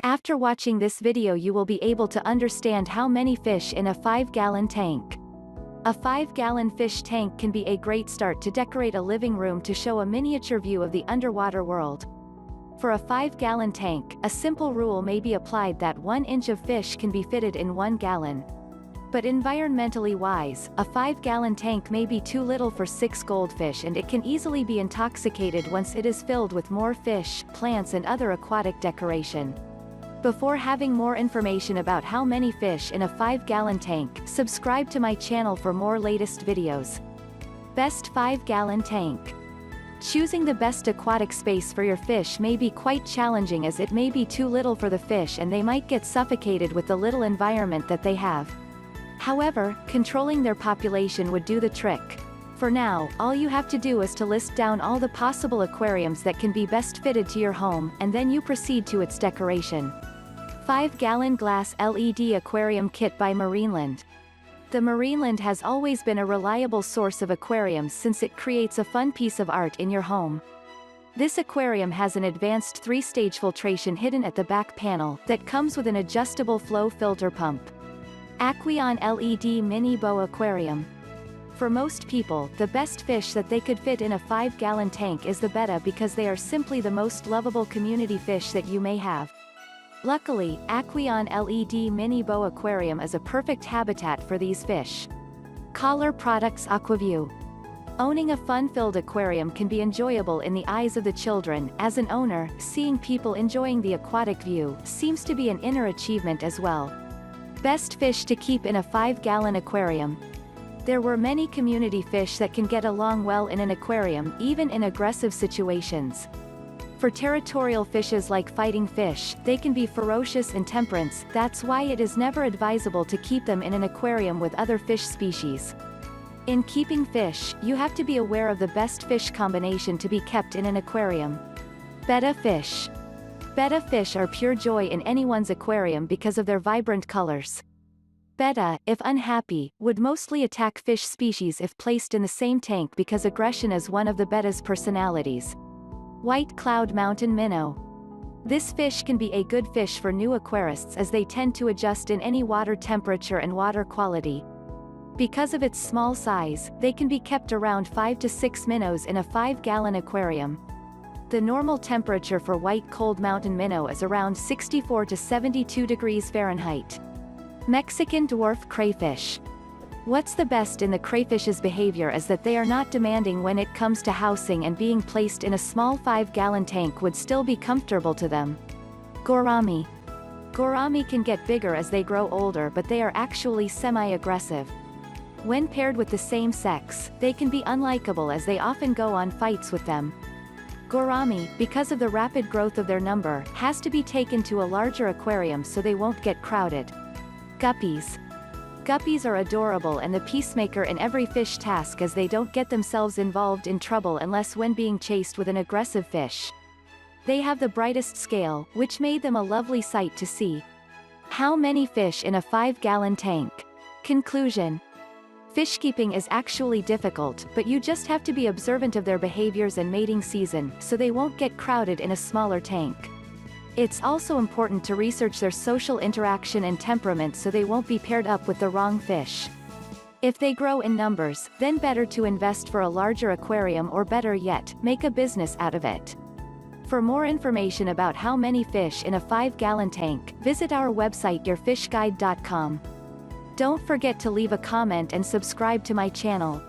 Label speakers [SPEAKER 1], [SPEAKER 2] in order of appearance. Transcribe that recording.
[SPEAKER 1] After watching this video you will be able to understand how many fish in a 5-gallon tank. A 5-gallon fish tank can be a great start to decorate a living room to show a miniature view of the underwater world. For a 5-gallon tank, a simple rule may be applied that 1 inch of fish can be fitted in 1 gallon. But environmentally wise, a 5-gallon tank may be too little for 6 goldfish and it can easily be intoxicated once it is filled with more fish, plants and other aquatic decoration. Before having more information about how many fish in a 5-gallon tank, subscribe to my channel for more latest videos. Best 5-gallon tank. Choosing the best aquatic space for your fish may be quite challenging as it may be too little for the fish and they might get suffocated with the little environment that they have. However, controlling their population would do the trick. For now, all you have to do is to list down all the possible aquariums that can be best fitted to your home, and then you proceed to its decoration. 5-gallon glass LED aquarium kit by MarineLand. The MarineLand has always been a reliable source of aquariums since it creates a fun piece of art in your home. This aquarium has an advanced 3-stage filtration hidden at the back panel that comes with an adjustable flow filter pump. Aqueon LED MiniBow Aquarium. For most people, the best fish that they could fit in a 5-gallon tank is the Betta because they are simply the most lovable community fish that you may have. Luckily, Aqueon LED MiniBow Aquarium is a perfect habitat for these fish. Koller Products AquaView. Owning a fun-filled aquarium can be enjoyable in the eyes of the children. As an owner, seeing people enjoying the aquatic view seems to be an inner achievement as well. Best fish to keep in a 5-gallon aquarium. There were many community fish that can get along well in an aquarium, even in aggressive situations. For territorial fishes like fighting fish, they can be ferocious in temperance, that's why it is never advisable to keep them in an aquarium with other fish species. In keeping fish, you have to be aware of the best fish combination to be kept in an aquarium. Betta Fish. Betta fish are pure joy in anyone's aquarium because of their vibrant colors. Betta, if unhappy, would mostly attack fish species if placed in the same tank because aggression is one of the Betta's personalities. White Cloud Mountain Minnow. This fish can be a good fish for new aquarists as they tend to adjust in any water temperature and water quality. Because of its small size, they can be kept around 5 to 6 minnows in a 5-gallon aquarium. The normal temperature for white cold mountain minnow is around 64 to 72 degrees Fahrenheit. Mexican dwarf crayfish. What's the best in the crayfish's behavior is that they are not demanding when it comes to housing, and being placed in a small 5-gallon tank would still be comfortable to them. Gourami. Gourami can get bigger as they grow older, but they are actually semi-aggressive. When paired with the same sex, they can be unlikable as they often go on fights with them. Gourami, because of the rapid growth of their number, has to be taken to a larger aquarium so they won't get crowded. Guppies. Guppies are adorable and the peacemaker in every fish task as they don't get themselves involved in trouble unless when being chased with an aggressive fish. They have the brightest scale, which made them a lovely sight to see. How many fish in a 5-gallon tank? Conclusion. Fishkeeping is actually difficult, but you just have to be observant of their behaviors and mating season, so they won't get crowded in a smaller tank. It's also important to research their social interaction and temperament so they won't be paired up with the wrong fish. If they grow in numbers, then better to invest for a larger aquarium, or better yet, make a business out of it. For more information about how many fish in a 5-gallon tank, visit our website yourfishguide.com. Don't forget to leave a comment and subscribe to my channel.